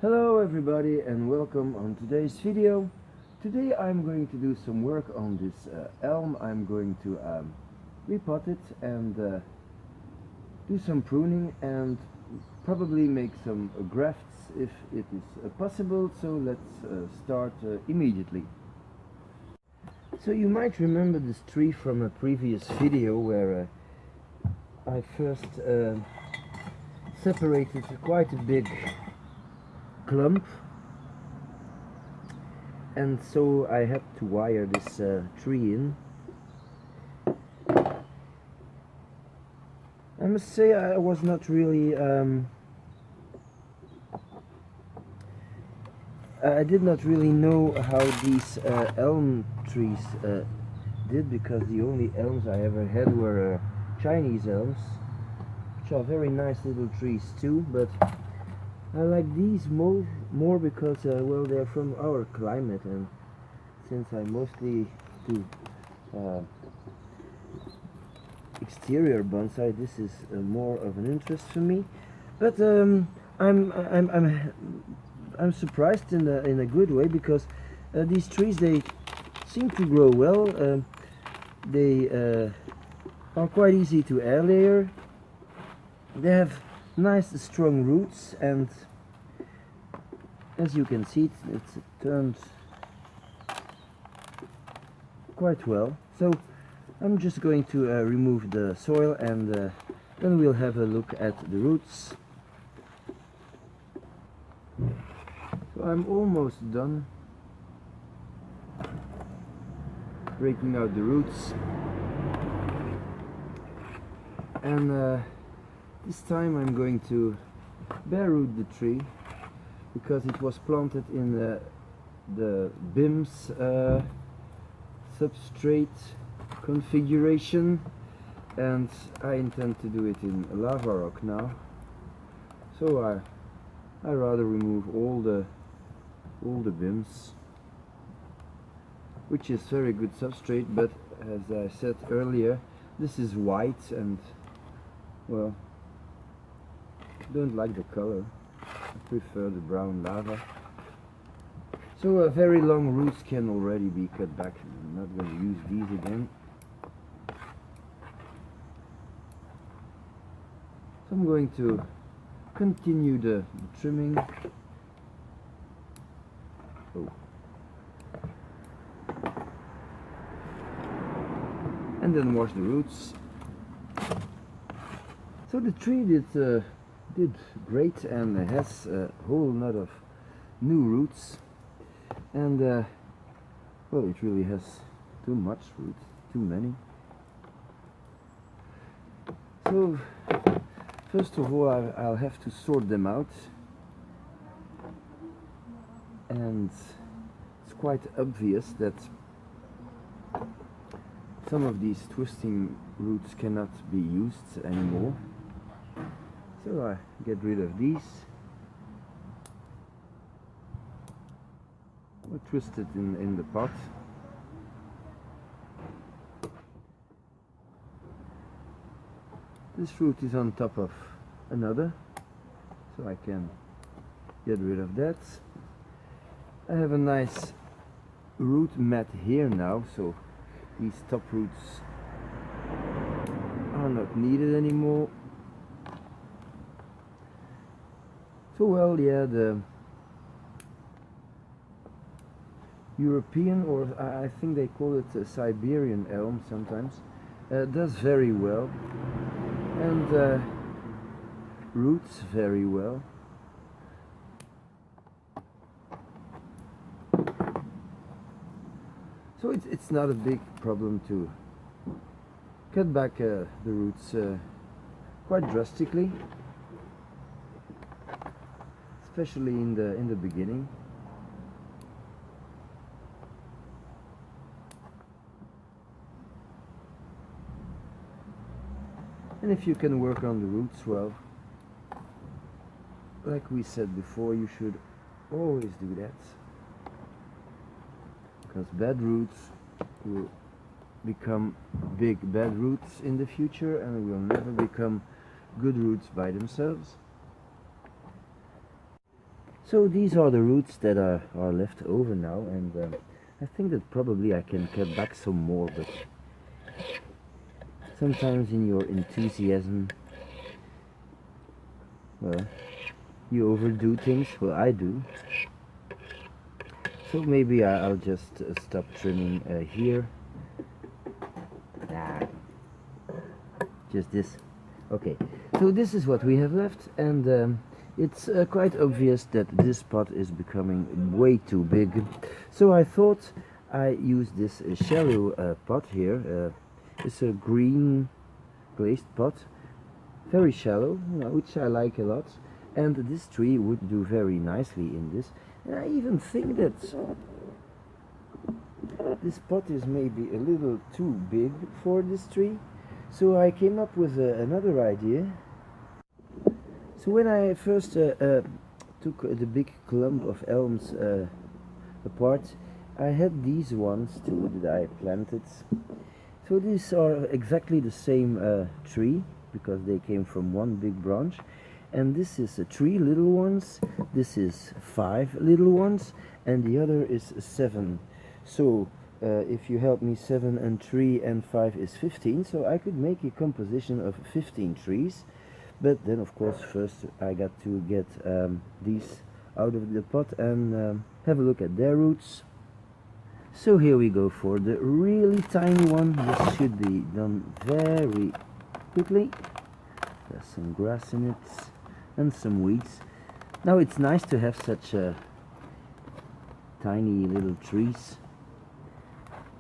Hello everybody and welcome on today's video. Today I'm going to do some work on this elm. I'm going to repot it and do some pruning and probably make some grafts if it is possible. So let's start immediately. So you might remember this tree from a previous video where I first separated quite a big clump, and so I had to wire this tree in. I must say I was not really I did not really know how these elm trees did, because the only elms I ever had were Chinese elms, which are very nice little trees too, but I like these more because well, they're from our climate, and since I mostly do exterior bonsai, this is more of an interest for me. But I'm surprised in a good way, because these trees, they seem to grow well. They are quite easy to air layer. They have nice strong roots, and as you can see, it's turned quite well. So I'm just going to remove the soil, and then we'll have a look at the roots. So I'm almost done breaking out the roots, and this time I'm going to bare root the tree, because it was planted in the BIMS substrate configuration, and I intend to do it in lava rock now. So I rather remove all the BIMS, which is very good substrate, but as I said earlier, this is white, and well, don't like the color. I prefer the brown lava. So very long roots can already be cut back. I'm not going to use these again. So I'm going to continue the trimming. Oh. And then wash the roots. So the tree did great, and has a whole lot of new roots, and well, it really has too much roots, too many. So first of all, I'll have to sort them out, and it's quite obvious that some of these twisting roots cannot be used anymore. So I get rid of these. I'll twist it in the pot. This root is on top of another, so I can get rid of that. I have a nice root mat here now, so these top roots are not needed anymore. So well, yeah, the European, or I think they call it a Siberian elm sometimes, does very well, and roots very well. So it's not a big problem to cut back the roots quite drastically, especially in the beginning. And if you can work on the roots well, like we said before, you should always do that. because bad roots will become big bad roots in the future and will never become good roots by themselves. So these are the roots that are left over now, and I think that probably I can cut back some more, but sometimes in your enthusiasm, well, you overdo things. Well, I do. So maybe I'll just stop trimming here. Nah, just this. Okay, so this is what we have left, and it's quite obvious that this pot is becoming way too big. So I thought I use this shallow pot here. It's a green glazed pot, very shallow, you know, which I like a lot. And this tree would do very nicely in this. And I even think that this pot is maybe a little too big for this tree. So I came up with another idea. So when I first took the big clump of elms apart, I had these ones too that I planted. So these are exactly the same tree, because they came from one big branch. And this is 3 little ones, this is 5 little ones, and the other is 7. So if you help me, 7 and 3 and 5 is 15, so I could make a composition of 15 trees. But then of course first I got to get these out of the pot and have a look at their roots. So here we go for the really tiny one. This should be done very quickly. There's some grass in it and some weeds. Now it's nice to have such tiny little trees,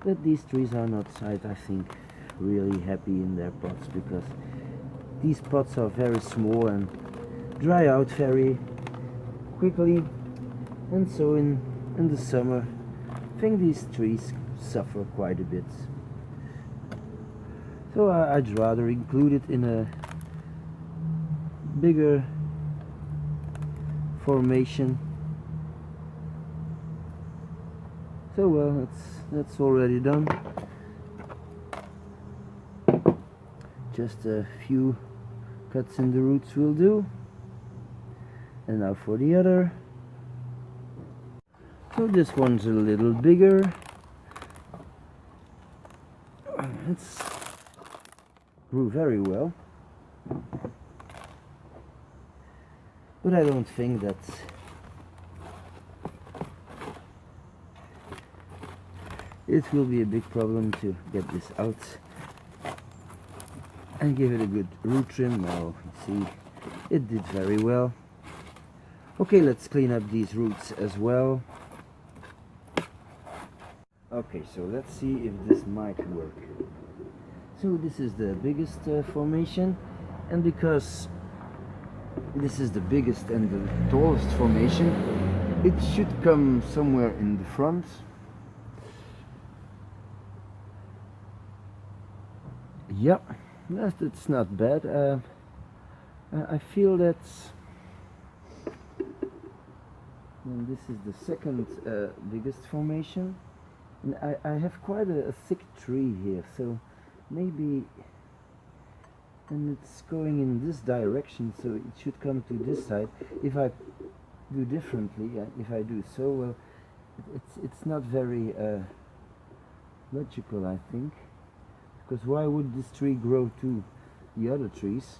but these trees are not, I think, really happy in their pots, because these pots are very small and dry out very quickly, and so in the summer I think these trees suffer quite a bit. So I'd rather include it in a bigger formation. So well, that's already done. Just a few cuts in the roots will do. And now for the other. So this one's a little bigger. It's grew very well. But I don't think that it will be a big problem to get this out and give it a good root trim. Now, see, it did very well. Okay, let's clean up these roots as well. Okay, so let's see if this might work. So this is the biggest formation, and because this is the biggest and the tallest formation, it should come somewhere in the front. Yeah, that's not bad. I feel that this is the second biggest formation, and I have quite a thick tree here, so maybe, and it's going in this direction, so it should come to this side. If I do differently, if I do so, well, it's not very logical, I think, because why would this tree grow to the other trees?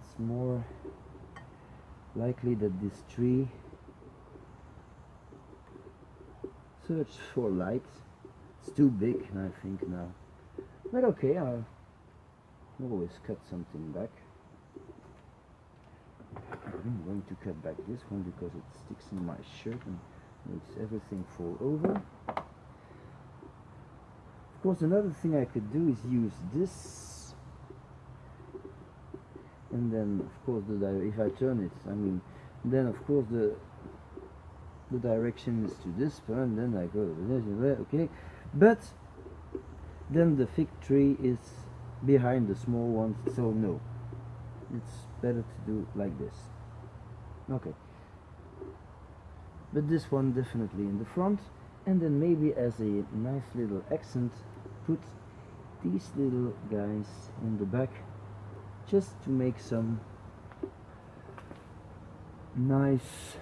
It's more likely that this tree searches for light. It's too big, I think, now. But okay, I'll always cut something back. I'm going to cut back this one because it sticks in my shirt and makes everything fall over. Of course, another thing I could do is use this, and then of course if I turn it, I mean, then of course the direction is to this one, and then I go there, okay, but then the fig tree is behind the small ones, so no, it's better to do like this. Okay, but this one definitely in the front, and then maybe as a nice little accent put these little guys in the back, just to make some nice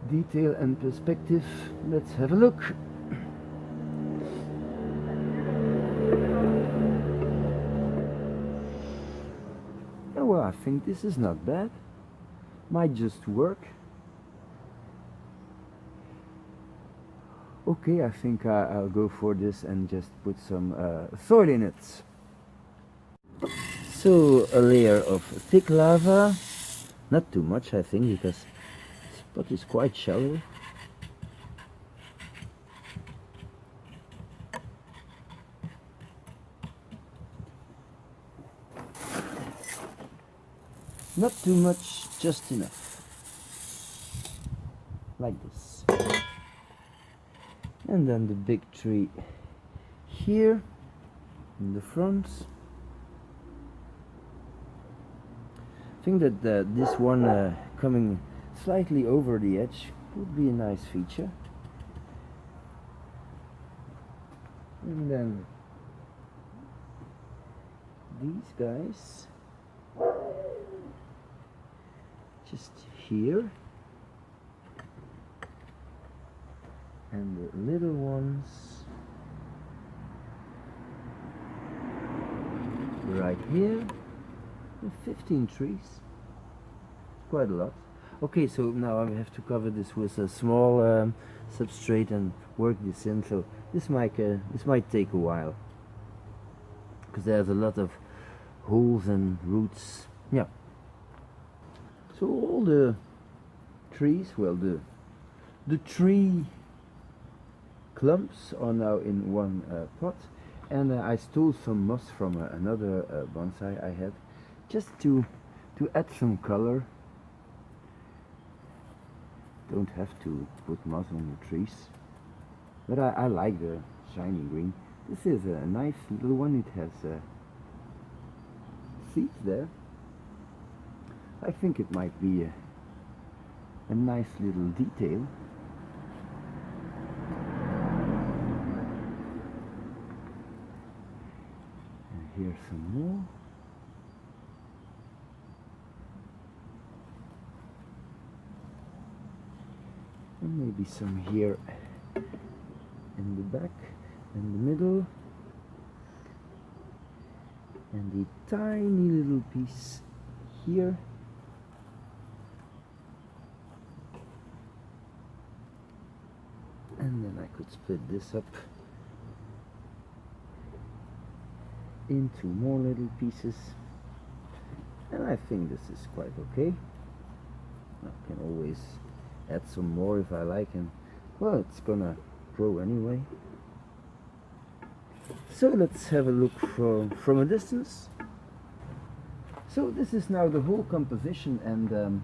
detail and perspective. Let's have a look. Oh, well, I think this is not bad. Might just work. Okay, I think I'll go for this and just put some soil in it. So a layer of thick lava, not too much I think, because this spot is quite shallow. Not too much, just enough. Like this. And then the big tree here in the front. I think that this one coming slightly over the edge would be a nice feature. And then these guys just here, and the little ones right here. 15 trees, quite a lot. Okay, so now I have to cover this with a small substrate and work this in, so this might take a while, because there's a lot of holes and roots. Yeah. So all the trees, well, the tree clumps are now in one pot, and I stole some moss from another bonsai I had, just to add some color. Don't have to put moss on the trees, but I like the shiny green. This is a nice little one. It has seeds there. I think it might be a nice little detail. And here's some more. And maybe some here in the back, in the middle, and a tiny little piece here. And then I could split this up into more little pieces, and I think this is quite okay. I can always add some more if I like, and well, it's gonna grow anyway. So let's have a look from a distance. So this is now the whole composition, and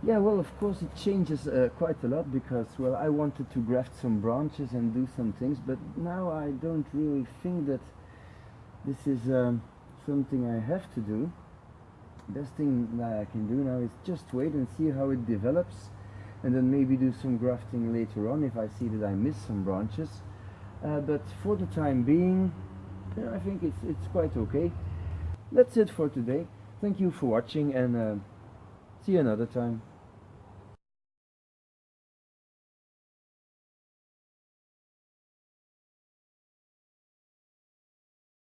yeah, well, of course it changes quite a lot, because, well, I wanted to graft some branches and do some things, but now I don't really think that this is something I have to do. Best thing that I can do now is just wait and see how it develops, and then maybe do some grafting later on if I see that I miss some branches. But for the time being, I think it's quite okay. That's it for today. Thank you for watching, and see you another time.